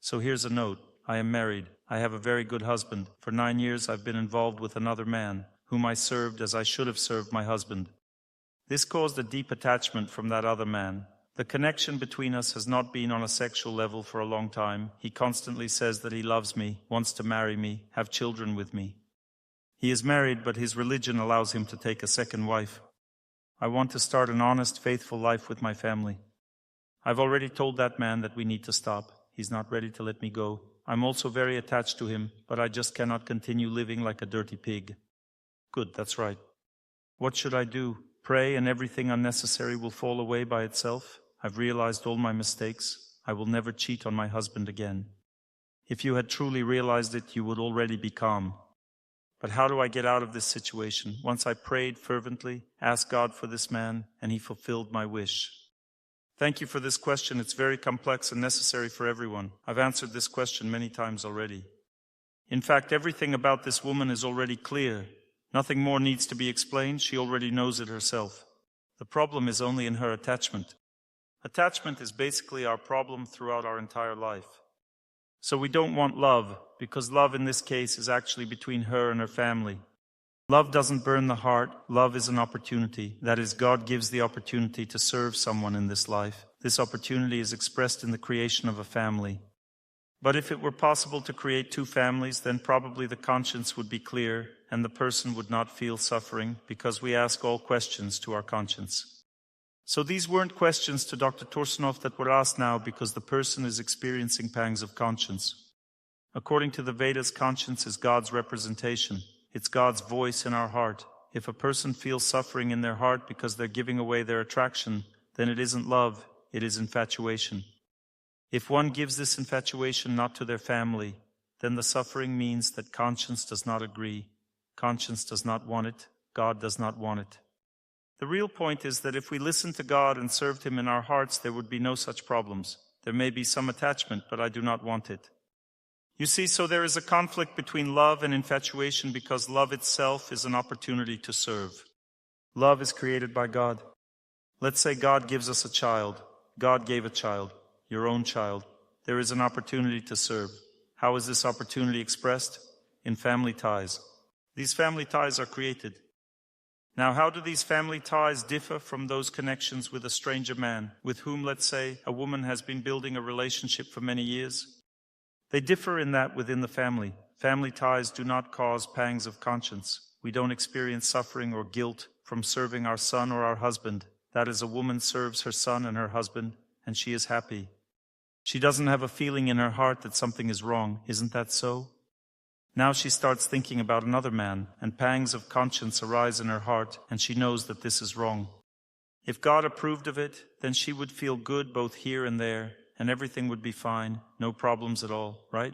So here's a note. I am married. I have a very good husband. For 9 years I've been involved with another man, whom I served as I should have served my husband. This caused a deep attachment from that other man. The connection between us has not been on a sexual level for a long time. He constantly says that he loves me, wants to marry me, have children with me. He is married, but his religion allows him to take a second wife. I want to start an honest, faithful life with my family. I've already told that man that we need to stop. He's not ready to let me go. I'm also very attached to him, but I just cannot continue living like a dirty pig. Good, that's right. What should I do? Pray and everything unnecessary will fall away by itself? I've realized all my mistakes. I will never cheat on my husband again. If you had truly realized it, you would already be calm. But how do I get out of this situation? Once I prayed fervently, asked God for this man, and he fulfilled my wish. Thank you for this question. It's very complex and necessary for everyone. I've answered this question many times already. In fact, everything about this woman is already clear. Nothing more needs to be explained. She already knows it herself. The problem is only in her attachment. Attachment is basically our problem throughout our entire life. So we don't want love, because love in this case is actually between her and her family. Love doesn't burn the heart. Love is an opportunity. That is, God gives the opportunity to serve someone in this life. This opportunity is expressed in the creation of a family. But if it were possible to create 2 families, then probably the conscience would be clear and the person would not feel suffering, because we ask all questions to our conscience. So these weren't questions to Dr. Torsunov that were asked now because the person is experiencing pangs of conscience. According to the Vedas, conscience is God's representation. It's God's voice in our heart. If a person feels suffering in their heart because they're giving away their attraction, then it isn't love, it is infatuation. If one gives this infatuation not to their family, then the suffering means that conscience does not agree. Conscience does not want it. God does not want it. The real point is that if we listened to God and served Him in our hearts, there would be no such problems. There may be some attachment, but I do not want it. You see, so there is a conflict between love and infatuation because love itself is an opportunity to serve. Love is created by God. Let's say God gives us a child. God gave a child, your own child. There is an opportunity to serve. How is this opportunity expressed? In family ties. These family ties are created. Now, how do these family ties differ from those connections with a stranger man, with whom, let's say, a woman has been building a relationship for many years? They differ in that within the family, family ties do not cause pangs of conscience. We don't experience suffering or guilt from serving our son or our husband. That is, a woman serves her son and her husband, and she is happy. She doesn't have a feeling in her heart that something is wrong. Isn't that so? Now she starts thinking about another man, and pangs of conscience arise in her heart, and she knows that this is wrong. If God approved of it, then she would feel good both here and there, and everything would be fine, no problems at all, right?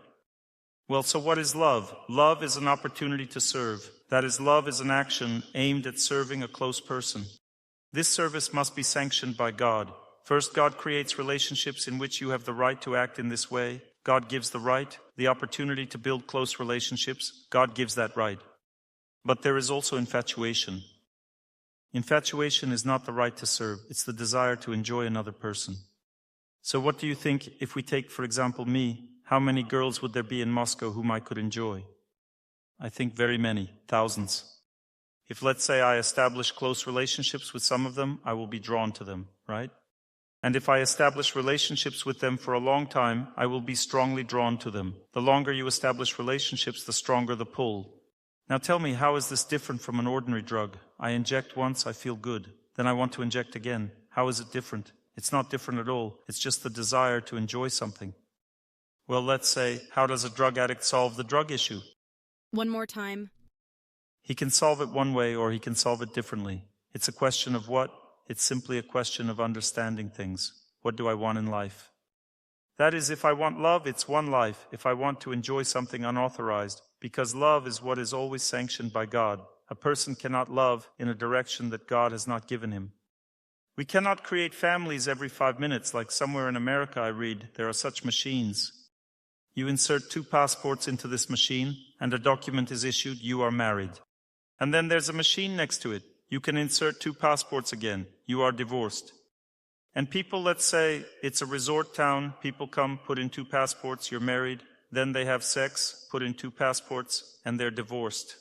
Well, so what is love? Love is an opportunity to serve. That is, love is an action aimed at serving a close person. This service must be sanctioned by God. First, God creates relationships in which you have the right to act in this way. God gives the right, the opportunity to build close relationships. God gives that right. But there is also infatuation. Infatuation is not the right to serve. It's the desire to enjoy another person. So what do you think if we take, for example, me? How many girls would there be in Moscow whom I could enjoy? I think very many, thousands. If, let's say, I establish close relationships with some of them, I will be drawn to them, right? And if I establish relationships with them for a long time, I will be strongly drawn to them. The longer you establish relationships, the stronger the pull. Now tell me, how is this different from an ordinary drug? I inject once, I feel good. Then I want to inject again. How is it different? It's not different at all. It's just the desire to enjoy something. Well, let's say, how does a drug addict solve the drug issue? One more time. He can solve it one way or he can solve it differently. It's a question of what? It's simply a question of understanding things. What do I want in life? That is, if I want love, it's one life. If I want to enjoy something unauthorized, because love is what is always sanctioned by God. A person cannot love in a direction that God has not given him. We cannot create families every 5 minutes, like somewhere in America I read, there are such machines. You insert 2 passports into this machine, and a document is issued, you are married. And then there's a machine next to it. You can insert 2 passports again. You are divorced. And people, let's say it's a resort town, people come, put in 2 passports, you're married, then they have sex, put in 2 passports, and they're divorced.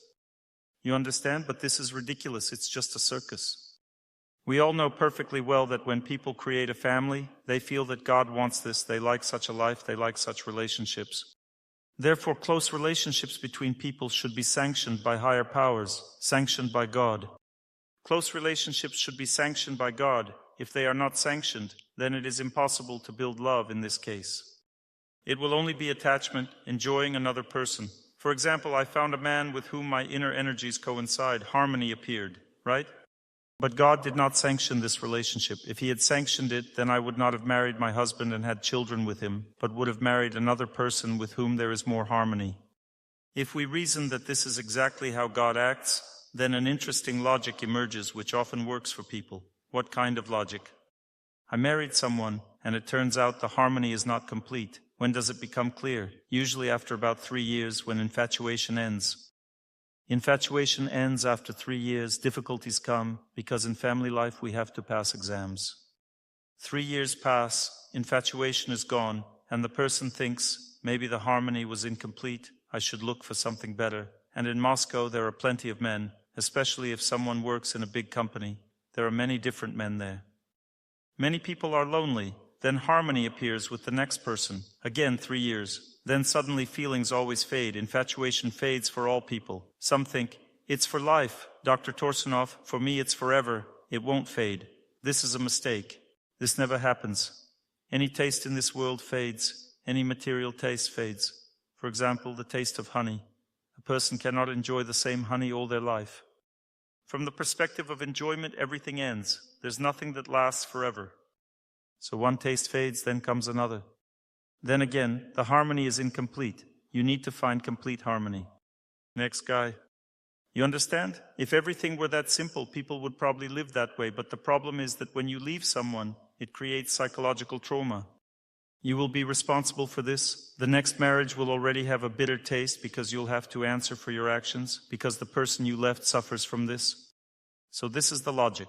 You understand? But this is ridiculous. It's just a circus. We all know perfectly well that when people create a family, they feel that God wants this, they like such a life, they like such relationships. Therefore, close relationships between people should be sanctioned by higher powers, sanctioned by God. Close relationships should be sanctioned by God. If they are not sanctioned, then it is impossible to build love in this case. It will only be attachment, enjoying another person. For example, I found a man with whom my inner energies coincide. Harmony appeared, right? But God did not sanction this relationship. If He had sanctioned it, then I would not have married my husband and had children with him, but would have married another person with whom there is more harmony. If we reason that this is exactly how God acts, then an interesting logic emerges which often works for people. What kind of logic? I married someone, and it turns out the harmony is not complete. When does it become clear? Usually after about 3 years, when infatuation ends. Infatuation ends after 3 years. Difficulties come, because in family life we have to pass exams. 3 years pass, infatuation is gone, and the person thinks, maybe the harmony was incomplete, I should look for something better. And in Moscow there are plenty of men, especially if someone works in a big company. There are many different men there. Many people are lonely. Then harmony appears with the next person. Again 3 years. Then suddenly feelings always fade. Infatuation fades for all people. Some think, it's for life. Dr. Torsunov, for me it's forever. It won't fade. This is a mistake. This never happens. Any taste in this world fades. Any material taste fades. For example, the taste of honey. A person cannot enjoy the same honey all their life. From the perspective of enjoyment, everything ends. There's nothing that lasts forever. So one taste fades, then comes another. Then again, the harmony is incomplete. You need to find complete harmony. Next guy. You understand? If everything were that simple, people would probably live that way. But the problem is that when you leave someone, it creates psychological trauma. You will be responsible for this. The next marriage will already have a bitter taste because you'll have to answer for your actions, because the person you left suffers from this. So this is the logic.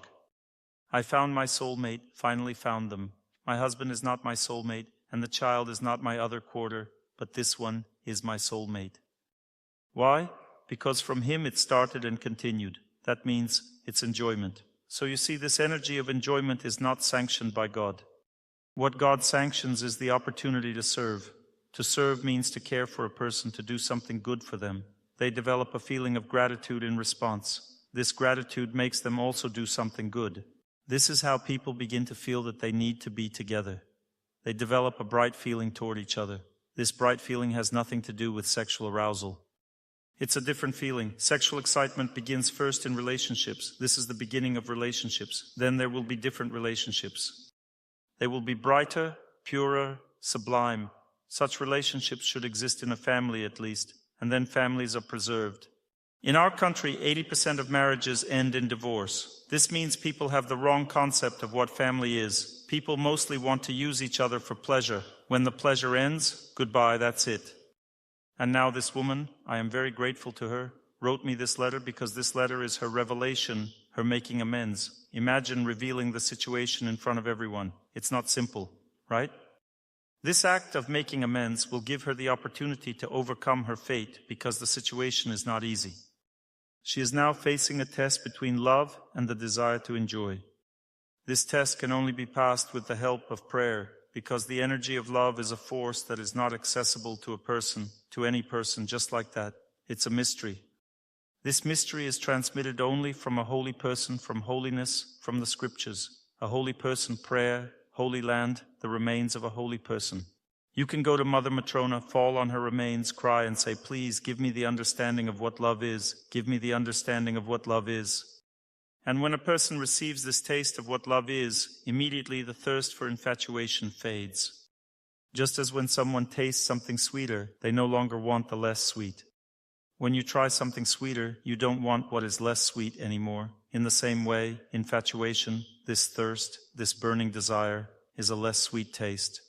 I found my soulmate, finally found them. My husband is not my soulmate, and the child is not my other quarter, but this one is my soulmate. Why? Because from him it started and continued. That means it's enjoyment. So you see, this energy of enjoyment is not sanctioned by God. What God sanctions is the opportunity to serve. To serve means to care for a person, to do something good for them. They develop a feeling of gratitude in response. This gratitude makes them also do something good. This is how people begin to feel that they need to be together. They develop a bright feeling toward each other. This bright feeling has nothing to do with sexual arousal. It's a different feeling. Sexual excitement begins first in relationships. This is the beginning of relationships. Then there will be different relationships. They will be brighter, purer, sublime. Such relationships should exist in a family at least, and then families are preserved. In our country, 80% of marriages end in divorce. This means people have the wrong concept of what family is. People mostly want to use each other for pleasure. When the pleasure ends, goodbye, that's it. And now this woman, I am very grateful to her, wrote me this letter because this letter is her revelation, her making amends. Imagine revealing the situation in front of everyone. It's not simple, right? This act of making amends will give her the opportunity to overcome her fate because the situation is not easy. She is now facing a test between love and the desire to enjoy. This test can only be passed with the help of prayer, because the energy of love is a force that is not accessible to a person, to any person, just like that. It's a mystery. This mystery is transmitted only from a holy person, from holiness, from the scriptures. A holy person, prayer, holy land, the remains of a holy person. You can go to Mother Matrona, fall on her remains, cry and say, please give me the understanding of what love is. Give me the understanding of what love is. And when a person receives this taste of what love is, immediately the thirst for infatuation fades. Just as when someone tastes something sweeter, they no longer want the less sweet. When you try something sweeter, you don't want what is less sweet anymore. In the same way, infatuation, this thirst, this burning desire, is a less sweet taste.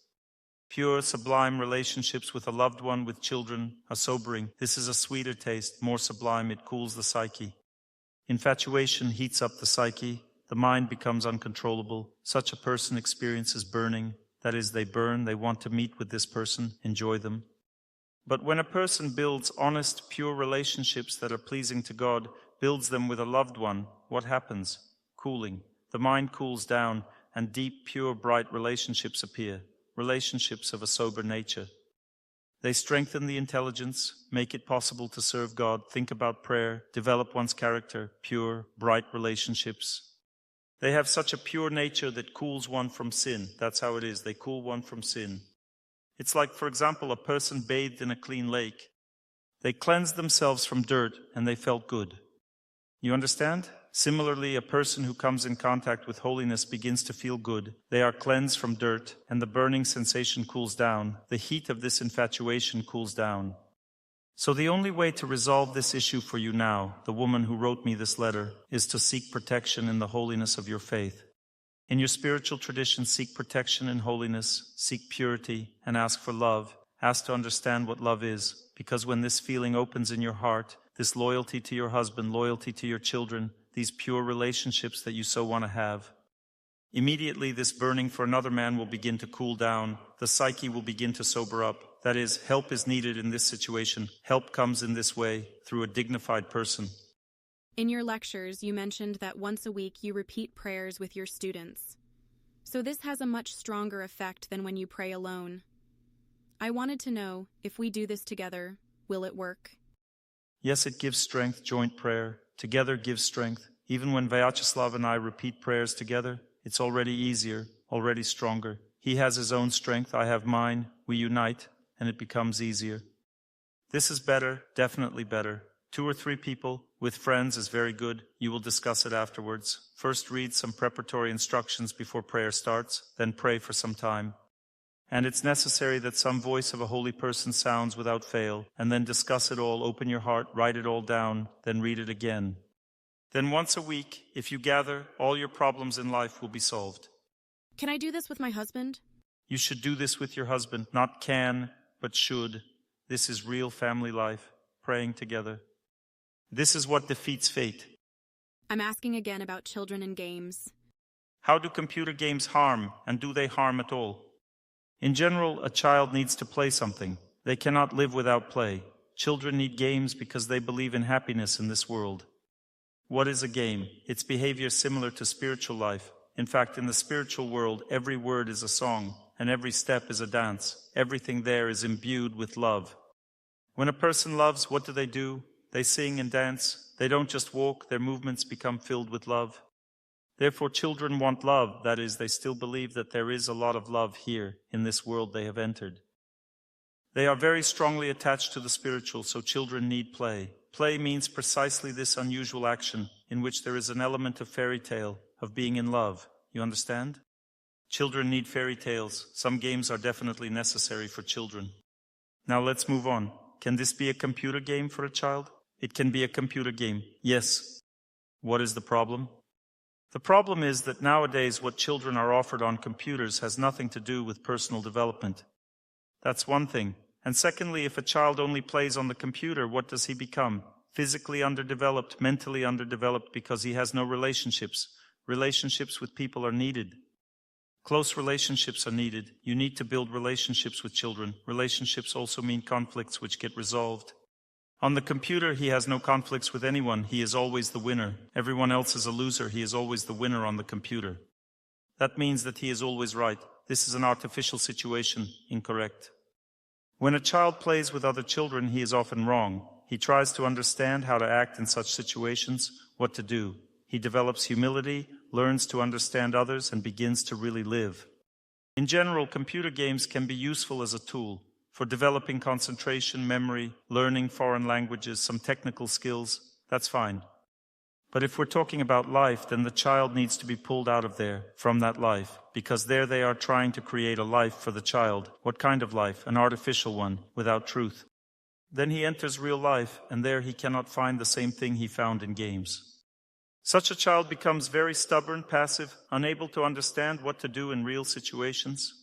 Pure, sublime relationships with a loved one, with children, are sobering. This is a sweeter taste, more sublime, it cools the psyche. Infatuation heats up the psyche. the mind becomes uncontrollable. Such a person experiences burning. That is, they burn, they want to meet with this person, enjoy them. But when a person builds honest, pure relationships that are pleasing to God, builds them with a loved one, what happens? Cooling. The mind cools down, and deep, pure, bright relationships appear, relationships of a sober nature. They strengthen the intelligence, make it possible to serve God, think about prayer, develop one's character, pure, bright relationships. They have such a pure nature that cools one from sin. That's how it is. They cool one from sin. It's like, for example, a person bathed in a clean lake. They cleansed themselves from dirt and they felt good. You understand? Similarly, a person who comes in contact with holiness begins to feel good. They are cleansed from dirt, and the burning sensation cools down. The heat of this infatuation cools down. So the only way to resolve this issue for you now, the woman who wrote me this letter, is to seek protection in the holiness of your faith. In your spiritual tradition, seek protection in holiness, seek purity, and ask for love. Ask to understand what love is, because when this feeling opens in your heart, this loyalty to your husband, loyalty to your children, these pure relationships that you so want to have, immediately this burning for another man will begin to cool down. The psyche will begin to sober up. That is, help is needed in this situation. Help comes in this way, through a dignified person. In your lectures, you mentioned that once a week you repeat prayers with your students. So this has a much stronger effect than when you pray alone. I wanted to know, if we do this together, will it work? Yes, it gives strength, joint prayer. Together gives strength. Even when Vyacheslav and I repeat prayers together, it's already easier, already stronger. He has his own strength, I have mine. We unite, and it becomes easier. This is better, definitely better. 2 or 3 people with friends is very good. You will discuss it afterwards. First read some preparatory instructions before prayer starts, then pray for some time. And it's necessary that some voice of a holy person sounds without fail, and then discuss it all, open your heart, write it all down, then read it again. Then once a week, if you gather, all your problems in life will be solved. Can I do this with my husband? You should do this with your husband, not can, but should. This is real family life, praying together. This is what defeats fate. I'm asking again about children and games. How do computer games harm, and do they harm at all? In general, a child needs to play something. They cannot live without play. Children need games because they believe in happiness in this world. What is a game? Its behavior is similar to spiritual life. In fact, in the spiritual world, every word is a song, and every step is a dance. Everything there is imbued with love. When a person loves, what do? They sing and dance. They don't just walk, their movements become filled with love. Therefore, children want love. That is, they still believe that there is a lot of love here in this world they have entered. They are very strongly attached to the spiritual, so children need play. Play means precisely this unusual action, in which there is an element of fairy tale, of being in love. You understand? Children need fairy tales. Some games are definitely necessary for children. Now let's move on. Can this be a computer game for a child? It can be a computer game. Yes. What is the problem? The problem is that nowadays what children are offered on computers has nothing to do with personal development. That's one thing. And secondly, if a child only plays on the computer, what does he become? Physically underdeveloped, mentally underdeveloped, because he has no relationships. Relationships with people are needed. Close relationships are needed. You need to build relationships with children. Relationships also mean conflicts which get resolved. On the computer, he has no conflicts with anyone. He is always the winner. Everyone else is a loser. He is always the winner on the computer. That means that he is always right. This is an artificial situation, incorrect. When a child plays with other children, he is often wrong. He tries to understand how to act in such situations, what to do. He develops humility, learns to understand others, and begins to really live. In general, computer games can be useful as a tool for developing concentration, memory, learning foreign languages, some technical skills. That's fine. But if we're talking about life, then the child needs to be pulled out of there, from that life, because there they are trying to create a life for the child. What kind of life? An artificial one, without truth. Then he enters real life, and there he cannot find the same thing he found in games. Such a child becomes very stubborn, passive, unable to understand what to do in real situations.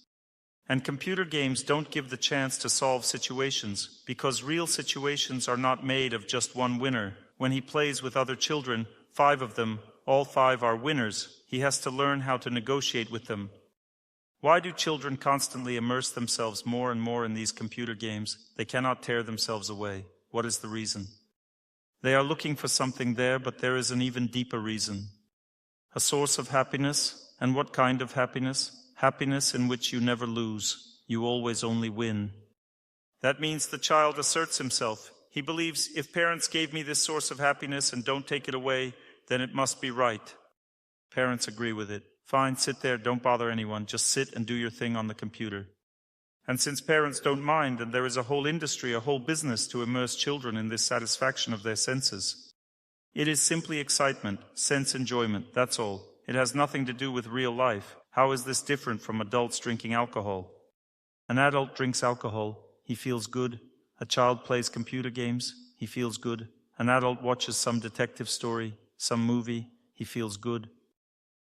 And computer games don't give the chance to solve situations, because real situations are not made of just one winner. When he plays with other children, 5 of them, All 5 are winners. He has to learn how to negotiate with them. Why do children constantly immerse themselves more and more in these computer games? They cannot tear themselves away. What is the reason? They are looking for something there, but there is an even deeper reason. A source of happiness. And what kind of happiness? Happiness in which you never lose. You always only win. That means the child asserts himself. He believes, if parents gave me this source of happiness and don't take it away, then it must be right. Parents agree with it. Fine, sit there, don't bother anyone, just sit and do your thing on the computer. And since parents don't mind, and there is a whole industry, a whole business to immerse children in this satisfaction of their senses. It is simply excitement, sense enjoyment, that's all. It has nothing to do with real life. How is this different from adults drinking alcohol? An adult drinks alcohol, he feels good. A child plays computer games, he feels good. An adult watches some detective story, some movie, he feels good.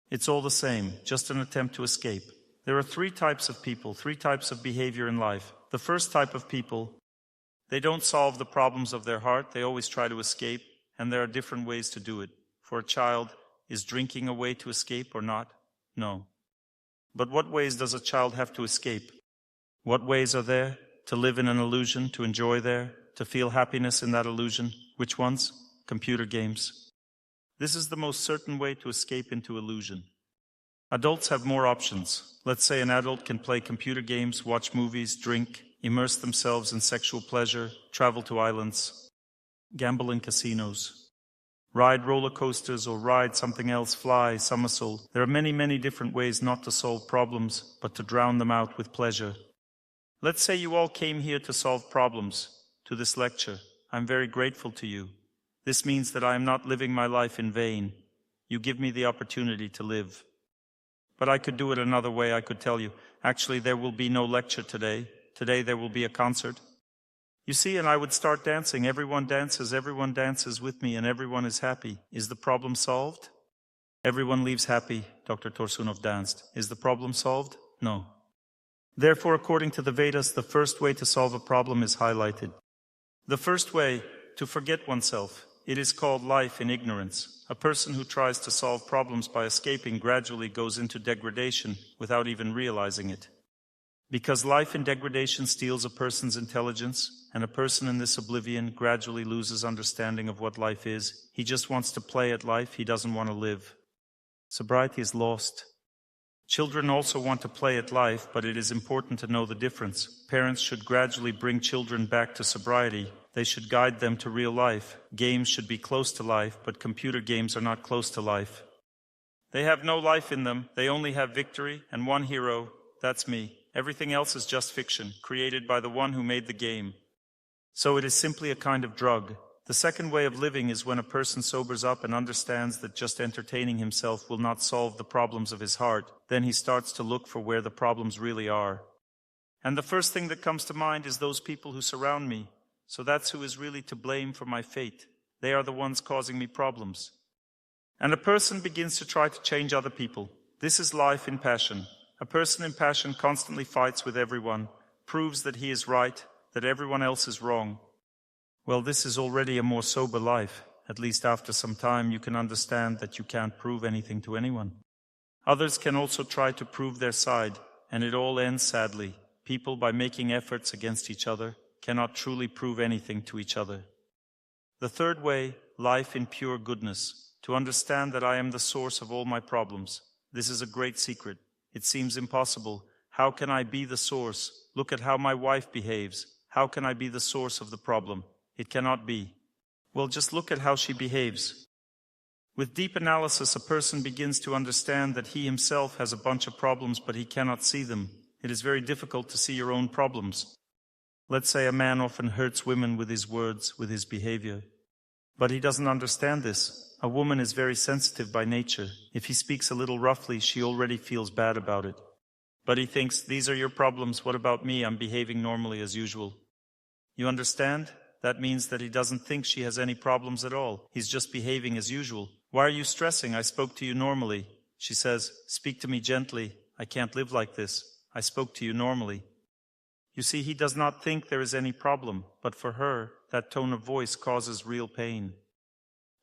It's all the same, just an attempt to escape. There are 3 types of people, 3 types of behavior in life. The first type of people, they don't solve the problems of their heart, they always try to escape, and there are different ways to do it. For a child, is drinking a way to escape or not? No. But what ways does a child have to escape? What ways are there? To live in an illusion, to enjoy there, to feel happiness in that illusion. Which ones? Computer games. This is the most certain way to escape into illusion. Adults have more options. Let's say an adult can play computer games, watch movies, drink, immerse themselves in sexual pleasure, travel to islands, gamble in casinos, ride roller coasters or ride something else, fly, somersault. There are many, many different ways not to solve problems, but to drown them out with pleasure. Let's say you all came here to solve problems, to this lecture. I'm very grateful to you. This means that I am not living my life in vain. You give me the opportunity to live. But I could do it another way. I could tell you, actually, there will be no lecture today. Today there will be a concert. You see, and I would start dancing. Everyone dances with me, and everyone is happy. Is the problem solved? Everyone leaves happy. Dr. Torsunov danced. Is the problem solved? No. Therefore, according to the Vedas, the first way to solve a problem is highlighted. The first way, to forget oneself. It is called life in ignorance. A person who tries to solve problems by escaping gradually goes into degradation without even realizing it. Because life in degradation steals a person's intelligence, and a person in this oblivion gradually loses understanding of what life is. He just wants to play at life, he doesn't want to live. Sobriety is lost. Children also want to play at life, but it is important to know the difference. Parents should gradually bring children back to sobriety. They should guide them to real life. Games should be close to life, but computer games are not close to life. They have no life in them. They only have victory and one hero. That's me. Everything else is just fiction, created by the one who made the game. So it is simply a kind of drug. The second way of living is when a person sobers up and understands that just entertaining himself will not solve the problems of his heart. Then he starts to look for where the problems really are. And the first thing that comes to mind is those people who surround me. So that's who is really to blame for my fate. They are the ones causing me problems. And a person begins to try to change other people. This is life in passion. A person in passion constantly fights with everyone, proves that he is right, that everyone else is wrong. Well, this is already a more sober life. At least after some time you can understand that you can't prove anything to anyone. Others can also try to prove their side, and it all ends sadly. People, by making efforts against each other, cannot truly prove anything to each other. The third way, life in pure goodness. To understand that I am the source of all my problems. This is a great secret. It seems impossible. How can I be the source? Look at how my wife behaves. How can I be the source of the problem? It cannot be. Well, just look at how she behaves. With deep analysis, a person begins to understand that he himself has a bunch of problems, but he cannot see them. It is very difficult to see your own problems. Let's say a man often hurts women with his words, with his behavior. But he doesn't understand this. A woman is very sensitive by nature. If he speaks a little roughly, she already feels bad about it. But he thinks, these are your problems, what about me? I'm behaving normally as usual. You understand? That means that he doesn't think she has any problems at all. He's just behaving as usual. Why are you stressing? I spoke to you normally. She says, speak to me gently. I can't live like this. I spoke to you normally. You see, he does not think there is any problem, but for her, that tone of voice causes real pain.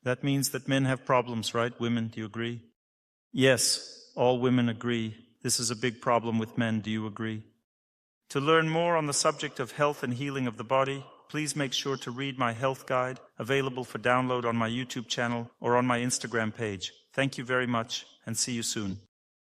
That means that men have problems, right? Women, do you agree? Yes, all women agree. This is a big problem with men, do you agree? To learn more on the subject of health and healing of the body, please make sure to read my health guide, available for download on my YouTube channel or on my Instagram page. Thank you very much, and see you soon.